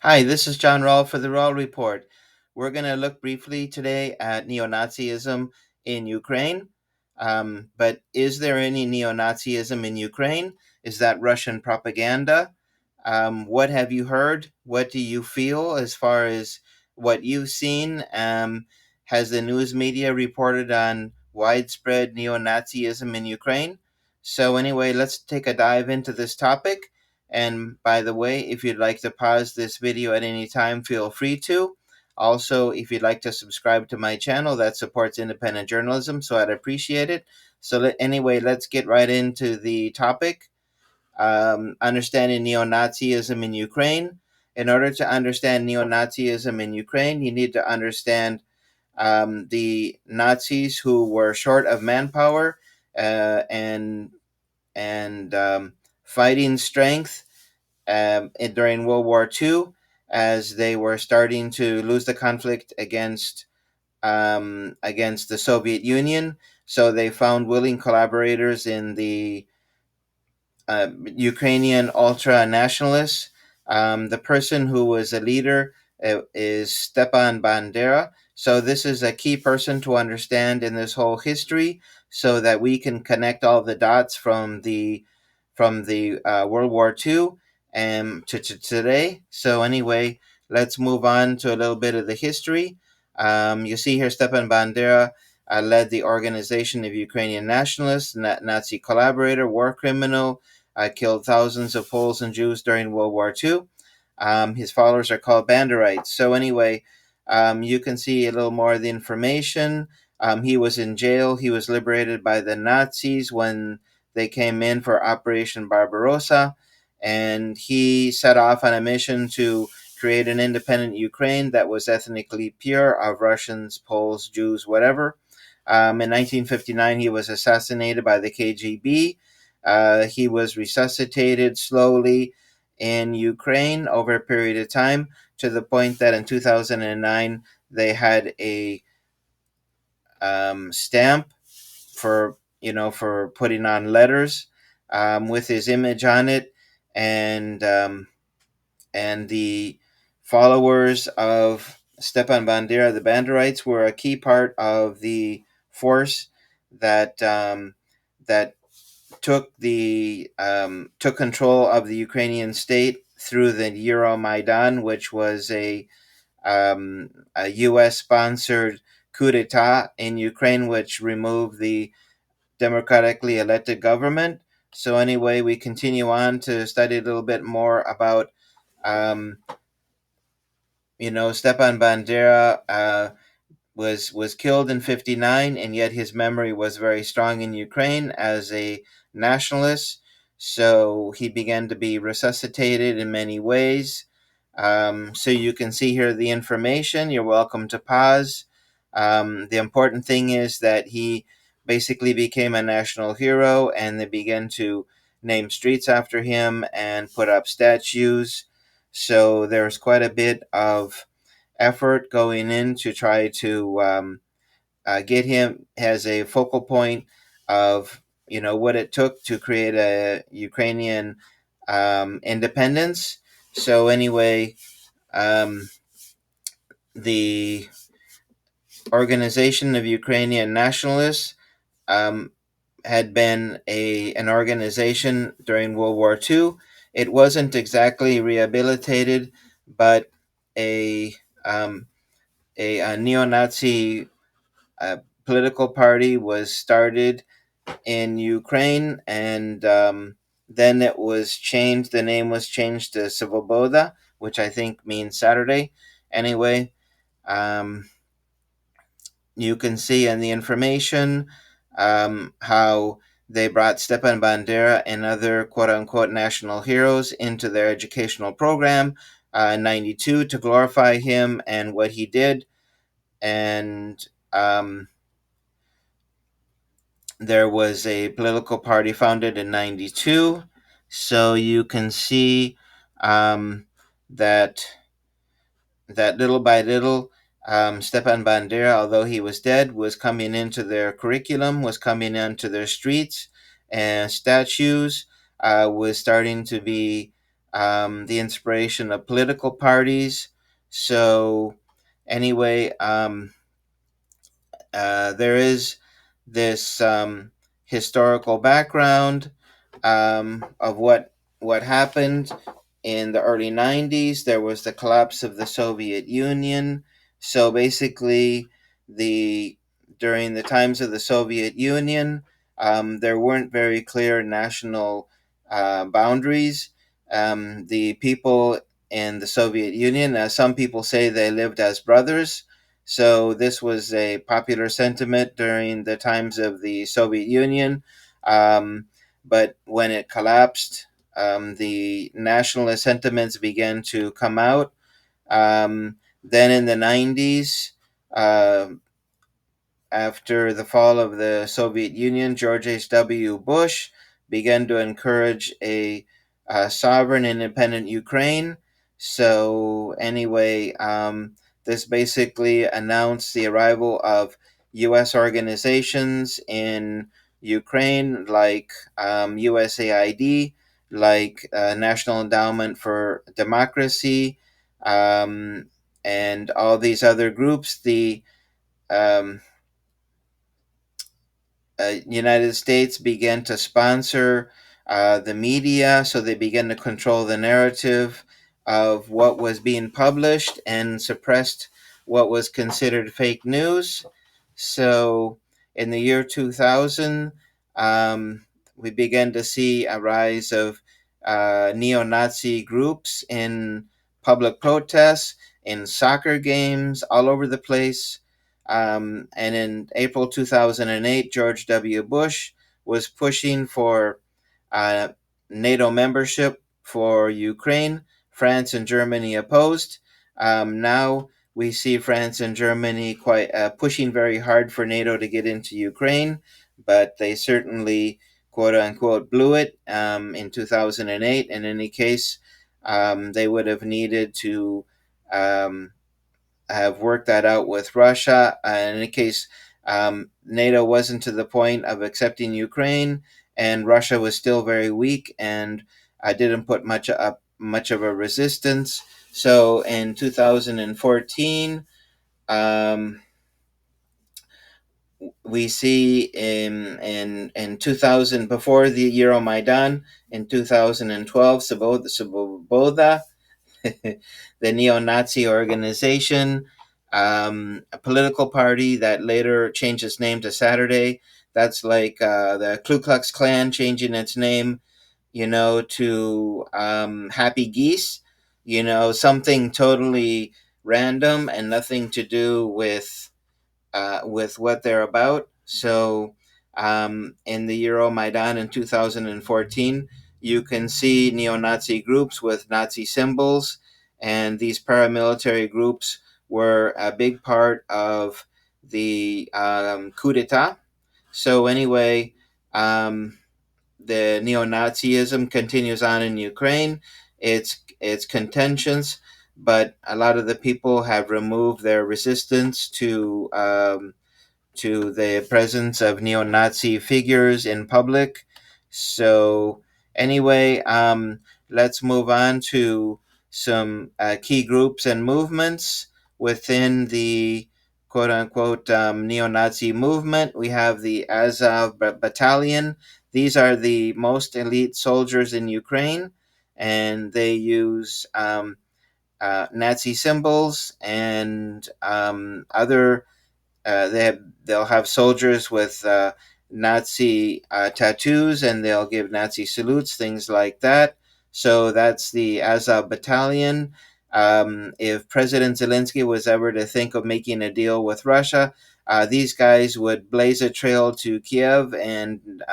Hi, this is John Rowell for the Rowell Report. We're going to look briefly today at neo-Nazism in Ukraine. But is there any neo-Nazism in Ukraine? Is that Russian propaganda? What have you heard? What do you feel as far as what you've seen? Has the news media reported on widespread neo-Nazism in Ukraine? So anyway, let's take a dive into this topic. And by the way, if you'd like to pause this video at any time, feel free to. Also, if you'd like to subscribe to my channel, that supports independent journalism, so I'd appreciate it. Anyway, let's get right into the topic. Understanding neo-Nazism in Ukraine. In order to understand neo-Nazism in Ukraine, you need to understand the Nazis who were short of manpower and fighting strength during World War II, as they were starting to lose the conflict against the Soviet Union. So they found willing collaborators in the Ukrainian ultra nationalists. The person who was a leader is Stepan Bandera. So this is a key person to understand in this whole history, so that we can connect all the dots from the World War II and to today. So anyway, let's move on to a little bit of the history. You see here, Stepan Bandera led the Organization of Ukrainian Nationalists, Nazi collaborator, war criminal, killed thousands of Poles and Jews during World War II. His followers are called Banderites. So anyway, you can see a little more of the information. He was in jail. He was liberated by the Nazis when they came in for Operation Barbarossa, and he set off on a mission to create an independent Ukraine that was ethnically pure of Russians, Poles, Jews, whatever. In 1959, he was assassinated by the KGB. He was resuscitated slowly in Ukraine over a period of time, to the point that in 2009 they had a stamp for for putting on letters with his image on it, and the followers of Stepan Bandera, the Banderites, were a key part of the force that took control of the Ukrainian state through the Euromaidan, which was a U.S. sponsored coup d'état in Ukraine, which removed the democratically elected government. So anyway, we continue on to study a little bit more about um, Stepan Bandera. Was killed in 59, and yet his memory was very strong in Ukraine as a nationalist. So he began to be resuscitated in many ways. So you can see here the information. You're welcome to pause. The important thing is that he basically became a national hero, and they began to name streets after him and put up statues. So there's quite a bit of effort going in to try to get him as a focal point of what it took to create a Ukrainian independence. So anyway, um, the Organization of Ukrainian Nationalists um, had been an organization during World War II. It wasn't exactly rehabilitated, but a um, a neo-Nazi political party was started in Ukraine, and then it was changed. The name was changed to Svoboda, which I think means Saturday. Anyway, um, you can see in the information how they brought Stepan Bandera and other quote unquote national heroes into their educational program in 92 to glorify him and what he did. And there was a political party founded in 92. So you can see um, that little by little, Stepan Bandera, although he was dead, was coming into their curriculum, was coming into their streets, and statues was starting to be the inspiration of political parties. So, anyway, there is this historical background of what happened in the early 90s. There was the collapse of the Soviet Union. So basically, the during the times of the Soviet Union, there weren't very clear national boundaries. The people in the Soviet Union, some people say they lived as brothers. So this was a popular sentiment during the times of the Soviet Union. Um, but when it collapsed, the nationalist sentiments began to come out. Then in the 90s, uh, after the fall of the Soviet Union, George H.W. Bush began to encourage a sovereign, independent Ukraine. So, anyway, this basically announced the arrival of U.S. organizations in Ukraine, like USAID, like National Endowment for Democracy, um, and all these other groups. The um, United States began to sponsor the media, so they began to control the narrative of what was being published and suppressed what was considered fake news. So, in the year 2000, we began to see a rise of neo-Nazi groups in public protests, in soccer games, all over the place. And in April 2008, George W. Bush was pushing for uh, NATO membership for Ukraine. France and Germany opposed. Now we see France and Germany quite pushing very hard for NATO to get into Ukraine, but they certainly, quote unquote, blew it in 2008. In any case, they would have needed to um, have worked that out with Russia. In any case, NATO wasn't to the point of accepting Ukraine, and Russia was still very weak and didn't put much of a resistance. So in 2014, um, we see in 2000, before the Euromaidan in 2012, Svoboda, the neo-Nazi organization, a political party that later changed its name to Saturday. That's like the Ku Klux Klan changing its name, to Happy Geese. Something totally random and nothing to do with what they're about. So, in the Euromaidan in 2014, you can see neo Nazi groups with Nazi symbols, and these paramilitary groups were a big part of the coup d'etat. So, anyway, um, the neo Nazism continues on in Ukraine. It's contentious, but a lot of the people have removed their resistance to the presence of neo-Nazi figures in public. So anyway, let's move on to some key groups and movements within the quote-unquote neo-Nazi movement. We have the Azov Battalion. These are the most elite soldiers in Ukraine, and they use Nazi symbols and other they'll have soldiers with Nazi tattoos, and they'll give Nazi salutes, things like that. So that's the Azov Battalion. If President Zelensky was ever to think of making a deal with Russia, these guys would blaze a trail to Kiev, and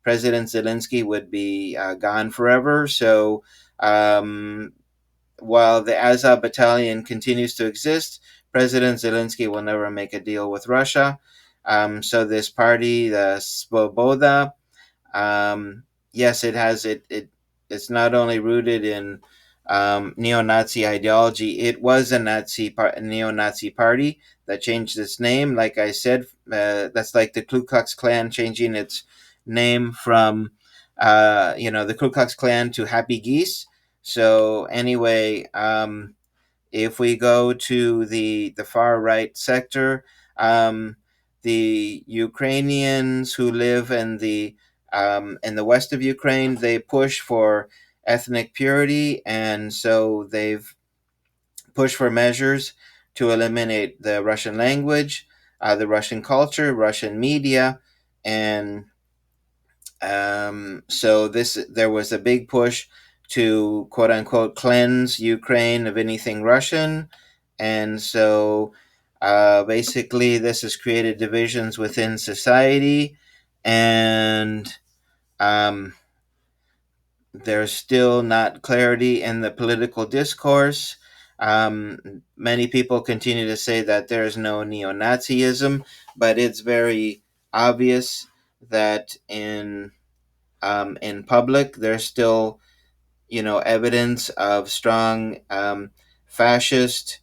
President Zelensky would be gone forever. So um, while the Azov Battalion continues to exist, President Zelensky will never make a deal with Russia. So this party, the Svoboda, yes, it has it's not only rooted in neo-Nazi ideology. It was a neo-Nazi party that changed its name. Like I said, that's like the Ku Klux Klan changing its name from the Ku Klux Klan to Happy Geese. So anyway, if we go to the far right sector, the Ukrainians who live in the west of Ukraine, they push for ethnic purity, and so they've pushed for measures to eliminate the Russian language, the Russian culture, Russian media, and so this there was a big push to quote unquote cleanse Ukraine of anything Russian, and so basically this has created divisions within society, and um, there's still not clarity in the political discourse. Many people continue to say that there is no neo-Nazism, but it's very obvious that in public there's still evidence of strong fascist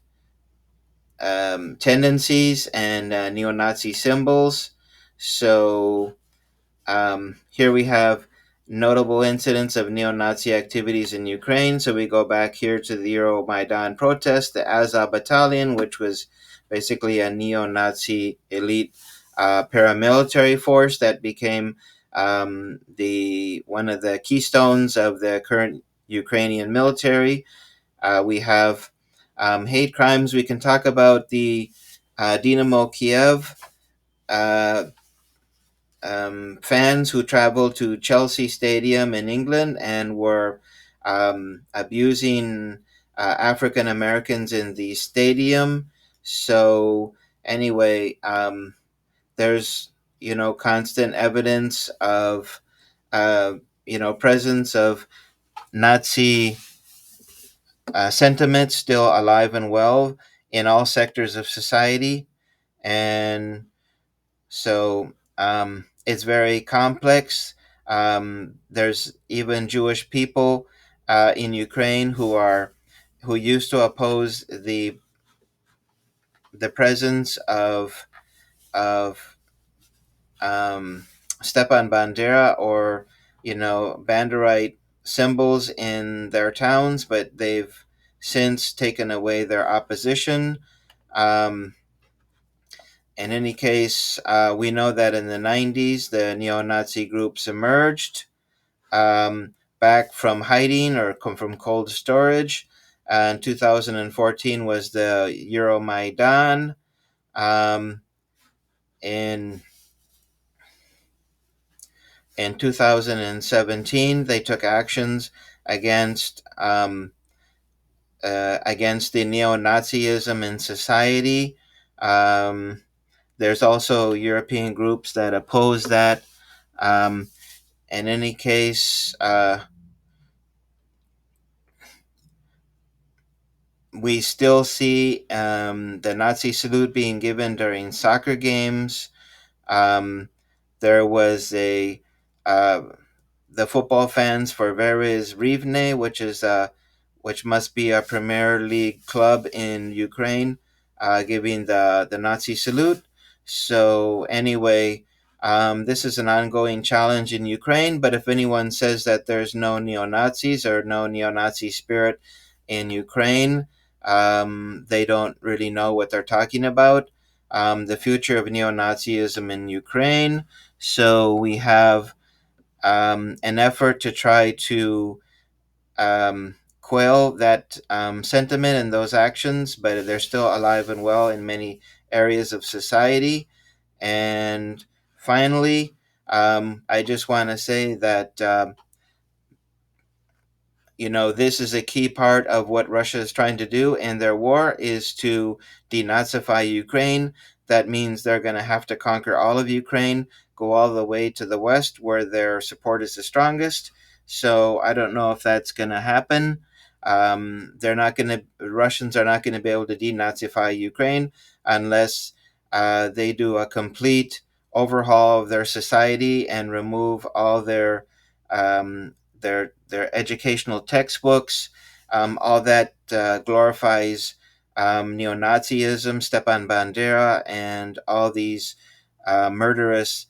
tendencies and neo-Nazi symbols. So here we have notable incidents of neo-Nazi activities in Ukraine. So we go back here to the Euromaidan protest, the Azov Battalion, which was basically a neo-Nazi elite paramilitary force that became the one of the keystones of the current Ukrainian military. We have hate crimes. We can talk about the Dynamo Kiev. Uh, Fans who traveled to Chelsea Stadium in England and were abusing African Americans in the stadium. So anyway, there's constant evidence of presence of Nazi sentiment still alive and well in all sectors of society, and so it's very complex. There's even Jewish people in Ukraine who used to oppose the presence of Stepan Bandera or Banderite symbols in their towns, but they've since taken away their opposition. Um, In any case, we know that in the 90s, the neo Nazi groups emerged back from hiding or come from cold storage. And 2014 was the Euromaidan. Um, in, in 2017, they took actions against the neo Nazism in society. Um, there's also European groups that oppose that. Um, in any case, we still see the Nazi salute being given during soccer games. Um, there was uh, the football fans for Veres Rivne, which must be a Premier League club in Ukraine, giving the Nazi salute. So anyway, this is an ongoing challenge in Ukraine. But if anyone says that there's no neo Nazis or no neo Nazi spirit in Ukraine, they don't really know what they're talking about. The future of neo Nazism in Ukraine. So we have an effort to try to quell that sentiment and those actions, but they're still alive and well in many areas of society. And finally, I just want to say that this is a key part of what Russia is trying to do in their war is to denazify Ukraine. That means they're going to have to conquer all of Ukraine, go all the way to the west where their support is the strongest. So I don't know if that's going to happen. They're not going to. Russians are not going to be able to denazify Ukraine unless they do a complete overhaul of their society and remove all their educational textbooks, all that glorifies neo-Nazism, Stepan Bandera, and all these murderous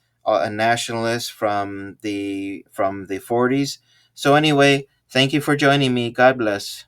nationalists from the 40s. So anyway, Thank you for joining me. God bless.